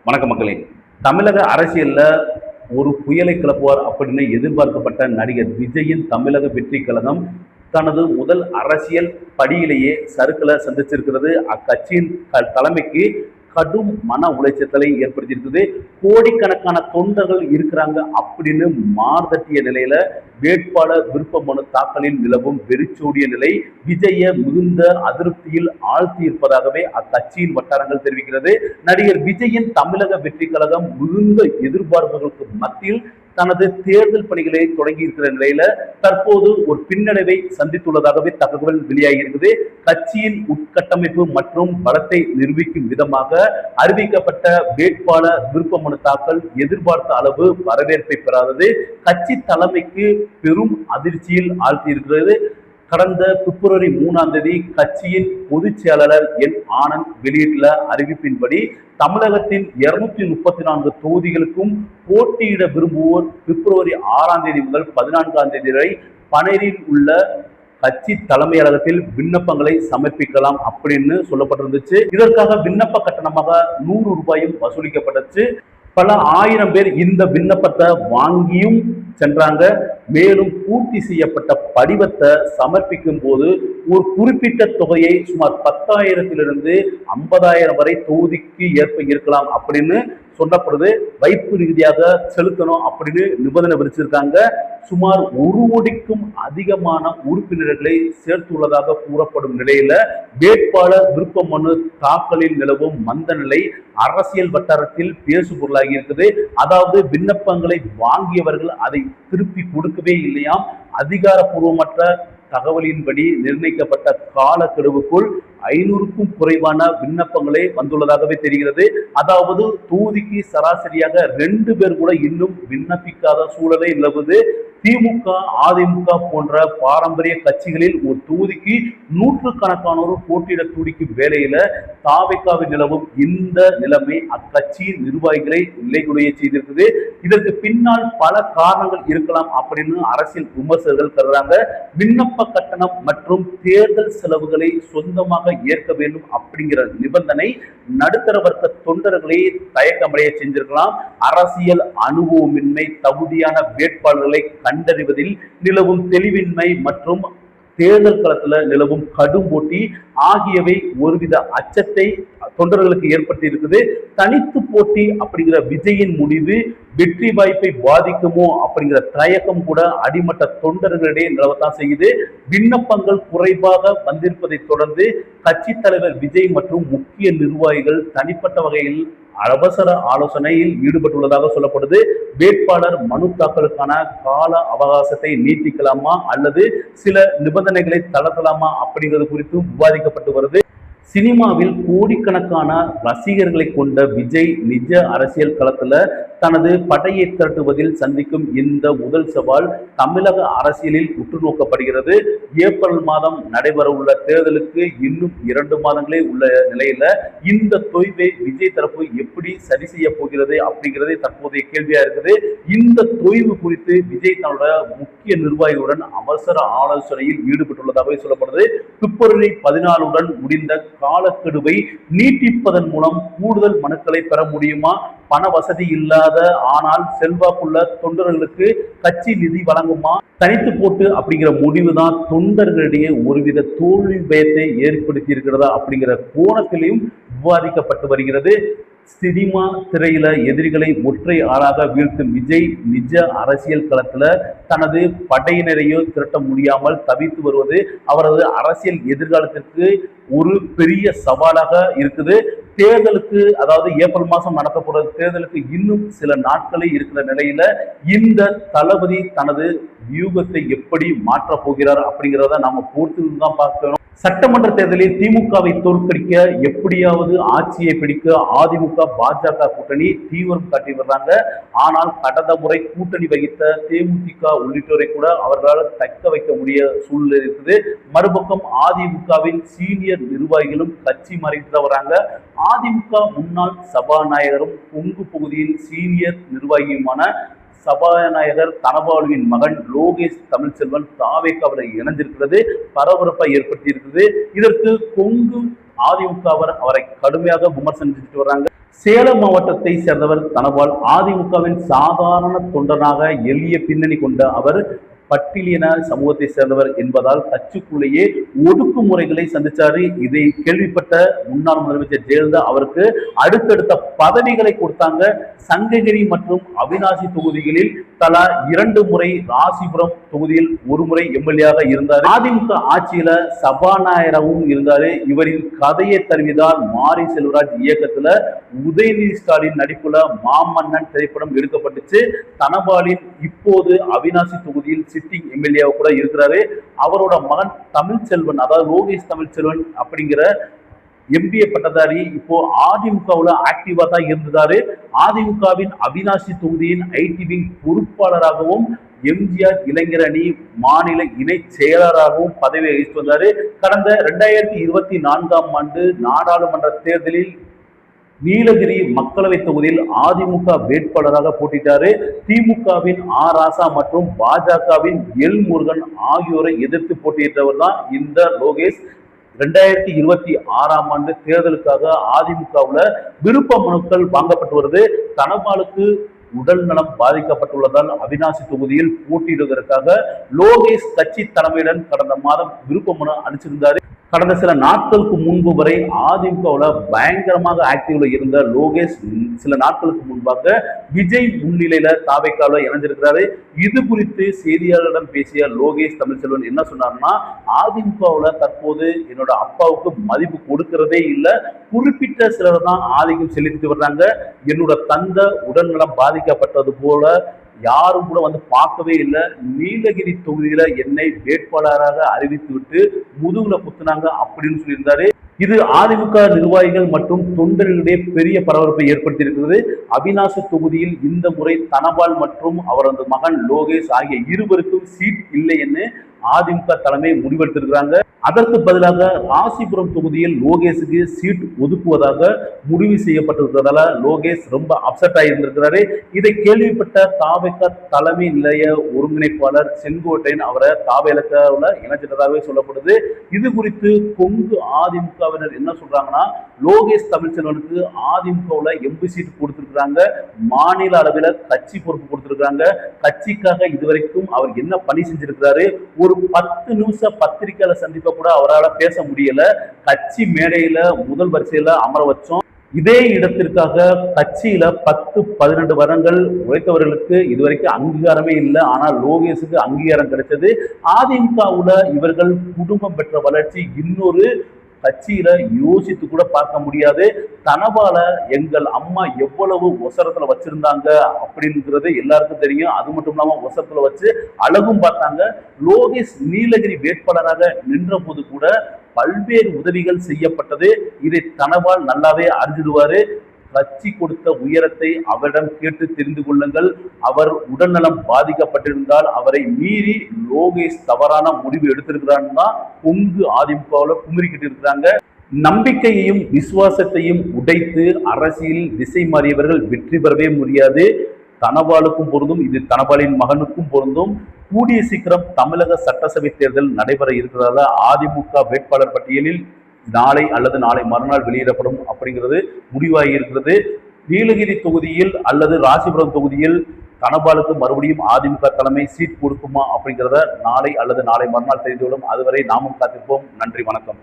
வணக்க மக்களே. தமிழக அரசியல்ல ஒரு புயலை கிளப்புவார் அப்படின்னு எதிர்பார்க்கப்பட்ட நடிகர் விஜயின் தமிழக வெற்றி கழகம் தனது முதல் அரசியல் படியிலேயே சறுக்கலை சந்திச்சிருக்கிறது. அக்கட்சியின் தலைமைக்கு கடும் மன உளைச்சலை ஏற்படுத்தியிருக்குது. கோடிக்கணக்கான தொண்டர்கள் இருக்கிறாங்க அப்படின்னு மார்தட்டிய நிலையில வேட்பாளர் விருப்ப மனு தாக்கலில் நிலவும் வெறிச்சோடிய நிலை விஜய மிகுந்த அதிருப்தியில் ஆழ்த்தி இருப்பதாகவே அக்கட்சியின் வட்டாரங்கள் தெரிவிக்கிறது. நடிகர் விஜயின் தமிழக வெற்றி கழகம் மிகுந்த எதிர்பார்ப்புகளுக்கு மத்தியில் தனது தேர்தல் பணிகளை தொடங்கி இருக்கிற நிலையில தற்போது ஒரு பின்னடைவை சந்தித்துள்ளதாகவே தகவல் வெளியாகி இருக்குது. கட்சியின் உட்கட்டமைப்பு மற்றும் பலத்தை நிரூபிக்கும் விதமாக அறிவிக்கப்பட்ட வேட்பாளர் விருப்ப மனு தாக்கல் எதிர்பார்த்த அளவு வரவேற்பை பெறாதது கட்சி தலைமைக்கு பெரும் அதிர்ச்சியில் ஆழ்த்தி இருக்கிறது. கடந்த பிப்ரவரி 3ஆம் தேதி கட்சியின் பொதுச் செயலாளர் என் ஆனந்த் வெளியிட்டுள்ள அறிவிப்பின்படி தமிழகத்தின் 234 தொகுதிகளுக்கும் போட்டியிட விரும்புவோர் பிப்ரவரி 6ஆம் தேதி முதல் 14ஆம் தேதி வரை பனேரில் உள்ள கட்சி தலைமையகத்தில் விண்ணப்பங்களை சமர்ப்பிக்கலாம் அப்படின்னு சொல்லப்பட்டிருந்துச்சு. இதற்காக விண்ணப்ப கட்டணமாக 100 ரூபாயும் வசூலிக்கப்பட்டுச்சு. பல ஆயிரம் பேர் இந்த விண்ணப்பத்தை வாங்கியும் சென்றாங்க. மேலும் பூர்த்தி செய்யப்பட்ட படிவத்தை சமர்ப்பிக்கும் போது ஒரு குறிப்பிட்ட தொகையை சுமார் 10,000 50,000 வரை தொகுதிக்கு ஏற்ப இருக்கலாம் அப்படின்னு சொல்லப்படுது. வைப்பு ரீதியாக செலுத்தணும் அப்படின்னு நிபந்தனை விதிச்சிருக்காங்க. சுமார் 1 கோடிக்கும் அதிகமான உறுப்பினர்களை சேர்த்துள்ளதாக கூறப்படும் நிலையில வேட்பாளர் விருப்ப மனு தாக்கலில் நிலவும் மந்த நிலை அரசியல் வட்டாரத்தில் பேசு பொருளாகி இருக்குது. அதாவது விண்ணப்பங்களை வாங்கியவர்கள் அதை திருப்பி கொடுக்கவே இல்லையாம். அதிகாரப்பூர்வமற்ற தகவலின்படி நிர்ணயிக்கப்பட்ட காலக்கெடுவுக்குள் 500க்கும் குறைவான விண்ணப்பங்களே வந்துள்ளதாகவே தெரிகிறது. அதாவது தொகுதிக்கு சராசரியாக 2 பேர் கூட இன்னும் விண்ணப்பிக்காத சூழலை நிலவுது. திமுக, அதிமுக போன்ற பாரம்பரிய கட்சிகளில் ஒரு தொகுதிக்கு 100கணக்கானோர் போட்டியிட துடிக்கும் வேளையில தாவேக்காவில் நிலவும் இந்த நிலைமை அக்கட்சியின் நிர்வாகிகளை நிலைகுலைய செய்திருக்குது. இதற்கு பின்னால் பல காரணங்கள் இருக்கலாம் அப்படின்னு அரசியல் விமர்சகர்கள் கருதுறாங்க. விண்ணப்ப கட்டணம் மற்றும் தேர்தல் செலவுகளை சொந்தமாக ஏற்க வேண்டும் அப்படிங்கிற நிபந்தனை நடுத்தர வர்க்க தொண்டர்களை தயக்கமடைய செஞ்சிருக்கலாம். அரசியல் அனுபவமின்மை, தகுதியான வேட்பாளர்களை கண்டறிவதில் நிலவும் தெளிவின்மை மற்றும் தேர்தல் களத்துல நிலவும் கடும் போட்டி ஆகியவை ஒருவித அச்சத்தை தொண்டர்களுக்கு ஏற்படுத்தி இருக்குது. தனித்து போட்டி அப்படிங்கிற விஜயின் முடிவு வெற்றி வாய்ப்பை பாதிக்குமோ அப்படிங்கிற தயக்கம் கூட அடிமட்ட தொண்டர்களிடையே நிலவத்தான் செய்யுது. விண்ணப்பங்கள் குறைவாக வந்திருப்பதை தொடர்ந்து கட்சி தலைவர் விஜய் மற்றும் முக்கிய நிர்வாகிகள் தனிப்பட்ட வகையில் அவசர ஆலோசனையில் ஈடுபட்டுள்ளதாக சொல்லப்படுது. வேட்பாளர் மனு தாக்கலுக்கான கால அவகாசத்தை நீட்டிக்கலாமா அல்லது சில நிபந்தனைகளை தளர்த்தலாமா அப்படிங்கிறது குறித்து விவாதிக்கப்பட்டு வருது. சினிமாவில் கோடிக்கணக்கான ரசிகர்களை கொண்ட விஜய் நிஜ அரசியல் களத்துல தனது படையை திரட்டுவதில் சந்திக்கும் இந்த முதல் சவால் தமிழக அரசியலில் உற்று நோக்கப்படுகிறது. ஏப்ரல் மாதம் நடைபெற உள்ள தேர்தலுக்கு இன்னும் 2 மாதங்களே உள்ள நிலையில இந்த தொய்வை விஜய் தரப்பு எப்படி சரி செய்ய போகிறது அப்படிங்கிறதே தற்போதைய கேள்வியா இருக்குது. இந்த தொய்வு குறித்து விஜய் தன்னோட முக்கிய நிர்வாகிகளுடன் அவசர ஆலோசனையில் ஈடுபட்டுள்ளதாகவே சொல்லப்படுது. பிப்ரவரி 14 முடிந்த காலக்கெடுவை நீட்டிப்பதன் மூலம் கூடுதல் மனுக்களை பெற முடியுமா? பண வசதி இல்லாத ஆனால் செல்வாக்குள்ள தொண்டர்களுக்கு கட்சி நிதி வழங்குமா? தனித்து போட்டு அப்படிங்கிற முடிவுதான் தொண்டர்களிடையே ஒருவித தோல்வி பயத்தை ஏற்படுத்தி இருக்கிறதா அப்படிங்கிற கோணத்திலையும் விவாதிக்கப்பட்டு வருகிறது. சினிமா திரையில எதிரிகளை ஒற்றை ஆளாக வீழ்த்தும் விஜய் நிஜ அரசியல் களத்துல தனது படையினரையோ திரட்ட முடியாமல் தவித்து வருவது அவரது அரசியல் எதிர்காலத்திற்கு ஒரு பெரிய சவாலாக இருக்குது. தேர்தலுக்கு, அதாவது ஏப்ரல் மாதம் நடத்தப்படுற தேர்தலுக்கு இன்னும் சில நாட்களே இருக்கிற நிலையில இந்த தளபதி தனது வியூகத்தை எப்படி மாற்றப் போகிறார் அப்படிங்கிறத நாம பொறுத்து தான் பார்க்கணும். சட்டமன்ற தேர்தலில் திமுகவை தோற்கடிக்க எப்படியாவது ஆட்சியை பிடிக்க அதிமுக பாஜக கூட்டணி தீவிரம் காட்டி வர்றாங்க. ஆனால் கடந்த முறை கூட்டணி வகித்த தேமுதிக உள்ளிட்டோரை கூட அவர்களால் தக்க வைக்க முடிய சூழ்நிலை இருக்குது. மறுபக்கம் அதிமுகவின் சீனியர் நிர்வாகிகளும் கட்சி மாறிட்டு வராங்க. அதிமுக முன்னாள் சபாநாயகரும் கொங்கு பகுதியின் சீனியர் நிர்வாகியுமான சபாநாயகர் தனபாலுவின் மகன் லோகேஷ் தமிழ்ச்செல்வன் தாவேக்காவில் இணைஞ்சிருக்கிறது பரபரப்பை ஏற்படுத்தி இருக்கிறது. இதற்கு கொங்கு அதிமுகவர் அவரை கடுமையாக விமர்சனிச்சுட்டு வர்றாங்க. சேலம் மாவட்டத்தை சேர்ந்தவர் தனபால். அதிமுகவின் சாதாரண தொண்டனாக எளிய பின்னணி கொண்ட அவர் பட்டியலின சமூகத்தை சேர்ந்தவர் என்பதால் கட்சிக்குள்ளேயே ஒடுக்குமுறைகளை சந்திச்சாரு. இதை கேள்விப்பட்ட முன்னாள் முதலமைச்சர் ஜெயலலிதா அவருக்கு அடுத்தடுத்த பதவிகளை கொடுத்தாங்க. சங்ககிரி மற்றும் அவிநாசி தொகுதிகளில் தலா 2 முறை, ராசிபுரம் தொகுதியில் 1 முறை எம்எல்ஏ இருந்தார். அதிமுக ஆட்சியில சபாநாயகராகவும் இருந்தாரு. இவரின் கதையை தருவிதால் மாரி செல்வராஜ் இயக்கத்துல உதயநிதி ஸ்டாலின் நடிப்புல மாமன்னன் திரைப்படம் எடுக்கப்பட்டுச்சு. தனபாலின் இப்போது அவிநாசி தொகுதியில் சிட்டிங் எம்எல்ஏ கூட இருக்கிறாரு. அவரோட மகன் தமிழ்ச்செல்வன், அதாவது லோகேஷ் தமிழ்ச்செல்வன் அப்படிங்கிற எம்பிஏ பட்டதாரி இப்போ அதிமுகவுல ஆக்டிவா தான் இருந்தாரு. அதிமுகவின் அவிநாசி தொகுதியின் ஐடி விங் பொறுப்பாளராகவும் எம்ஜிஆர் இளைஞர் அணி மாநில இணை செயலராகவும் பதவி வகித்து வந்தாரு. கடந்த 2024ஆம் ஆண்டு நாடாளுமன்ற தேர்தலில் நீலகிரி மக்களவை தொகுதியில் அதிமுக வேட்பாளராக போட்டிட்டாரு. திமுகவின் ராசா மற்றும் பாஜகவின் முருகன் ஆகியோரை எதிர்த்து போட்டியிட்டவர் தான் இந்த லோகேஷ். 2026ஆம் ஆண்டு தேர்தலுக்காக அதிமுகவுல விருப்ப மனுக்கள் வாங்கப்பட்டு வருது. தனபாலுக்கு உடல் நலம் பாதிக்கப்பட்டுள்ளதால் அவிநாசி தொகுதியில் போட்டியிடுவதற்காக லோகேஷ் கட்சி தலைமையுடன் கடந்த மாதம் விருப்ப மனு அளிச்சிருந்தாரு. கடந்த சில நாட்களுக்கு முன்பு வரை அதிமுகவுல பயங்கரமாக ஆக்டிவ்ல இருந்த லோகேஷ் சில நாட்களுக்கு முன்பாக விஜய் முன்னிலையில தாவேக்கால இணைஞ்சிருக்கிறாரு. இது குறித்து செய்தியாளர்களிடம் பேசிய லோகேஷ் தமிழ்ச்செல்வன் என்ன சொன்னார்னா, அதிமுகவுல தற்போது என்னோட அப்பாவுக்கு மதிப்பு கொடுக்கிறதே இல்லை, குறிப்பிட்ட சிலர் தான் ஆதிக்கம் செலுத்திட்டு வர்றாங்க. என்னோட தந்தை உடல்நலம் பாதிக்கப்பட்டது போல யாரும் கூட வந்து பார்க்கவே இல்லை. நீலகிரி தொகுதியில என்னை வேட்பாளராக அறிவித்து விட்டு முதுகுல குத்துனாங்க அப்படின்னு சொல்லியிருந்தாரு. இது அதிமுக நிர்வாகிகள் மற்றும் தொண்டர்களிடையே பெரிய பரபரப்பை ஏற்படுத்தி இருக்கிறது. அவிநாசி தொகுதியில் இந்த முறை தனபால் மற்றும் அவரது மகன் லோகேஷ் ஆகிய இருவருக்கும் சீட் இல்லை என்று அதிமுக தலைமை முடிவெடுத்திருக்கிறாங்க. அதற்கு பதிலாக ராசிபுரம் தொகுதியில் லோகேஷுக்கு சீட் ஒதுக்குவதாக முடிவு செய்யப்பட்டிருக்கிறதால லோகேஷ் ரொம்ப அப்செட் ஆகியிருந்திருக்கிறாரு. இதை கேள்விப்பட்ட தாவேகா தலைமை நிலைய ஒருங்கிணைப்பாளர் செங்கோட்டையன் அவரை தாவேலக்காவில் இணைச்சிட்டதாகவே சொல்லப்படுது. இது குறித்து கொங்கு அதிமுகவினர் என்ன சொல்றாங்கன்னா, லோகேஷ் தமிழ்ச்செல்வனுக்கு அதிமுகவில் எம்பி சீட் கொடுத்திருக்கிறாங்க, மாநில அளவில் கட்சி பொறுப்பு கொடுத்திருக்காங்க. கட்சிக்காக இதுவரைக்கும் அவர் என்ன பணி செஞ்சிருக்கிறாரு, ஒரு 10 நிமிஷம் பத்திரிகையாளர் சந்திப்ப கூட அவரால் பேச முடியல. கட்சி மேடையில முதல் வரிசையில அமர வச்சோம். இதே இடத்திற்காக கட்சியில 10-12 வருடங்கள் உழைத்தவர்களுக்கு இதுவரைக்கும் அங்கீகாரமே இல்லை. ஆனால் லோகேஷுக்கு அங்கீகாரம் கிடைச்சது. அதிமுகவுல இவர்கள் குடும்பம் பெற்ற வளர்ச்சி இன்னொரு கட்சியில யோசித்து கூட பார்க்க முடியாது. தனபால எங்கள் அம்மா எவ்வளவு ஒசரத்துல வச்சிருந்தாங்க அப்படிங்கிறது எல்லாருக்கும் தெரியும். அது மட்டும் இல்லாம ஒசரத்துல வச்சு அழகும் பார்த்தாங்க. லோகேஷ் நீலகிரி வேட்பாளராக நின்ற போது கூட பல்வேறு உதவிகள் செய்யப்பட்டது. இதை தனபால் நல்லாவே அறிஞ்சிடுவாரு. கட்சி கொடுத்த உயரத்தை அவரிடம் கேட்டு தெரிந்து கொள்ளுங்கள். அவர் உடல்நலம் பாதிக்கப்பட்டிருந்தால் அவரை மீறி லோகேஷ் தவறான முடிவு எடுத்திருக்கிறான்னு தான் கொங்கு அதிமுகவில் குமிரிக்கிட்டு இருக்கிறாங்க. நம்பிக்கையையும் விசுவாசத்தையும் உடைத்து அரசியலில் திசை மாறியவர்கள் வெற்றி பெறவே முடியாது. தனபாலுக்கும் பொருந்தும், இது தனபாலின் மகனுக்கும் பொருந்தும். கூடிய சீக்கிரம் தமிழக சட்டசபை தேர்தல் நடைபெற இருக்கிறதா அதிமுக வேட்பாளர் பட்டியலில் நாளை அல்லது நாளை மறுநாள் வெளியிடப்படும் அப்படிங்கிறது முடிவாகி இருக்கிறது. நீலகிரி தொகுதியில் அல்லது ராசிபுரம் தொகுதியில் தனபாலுக்கு மறுபடியும் அதிமுக தலைமை சீட் கொடுக்குமா அப்படிங்கிறத நாளை அல்லது நாளை மறுநாள் தெரிந்துவிடும். அதுவரை நாமும் காத்திருப்போம். நன்றி, வணக்கம்.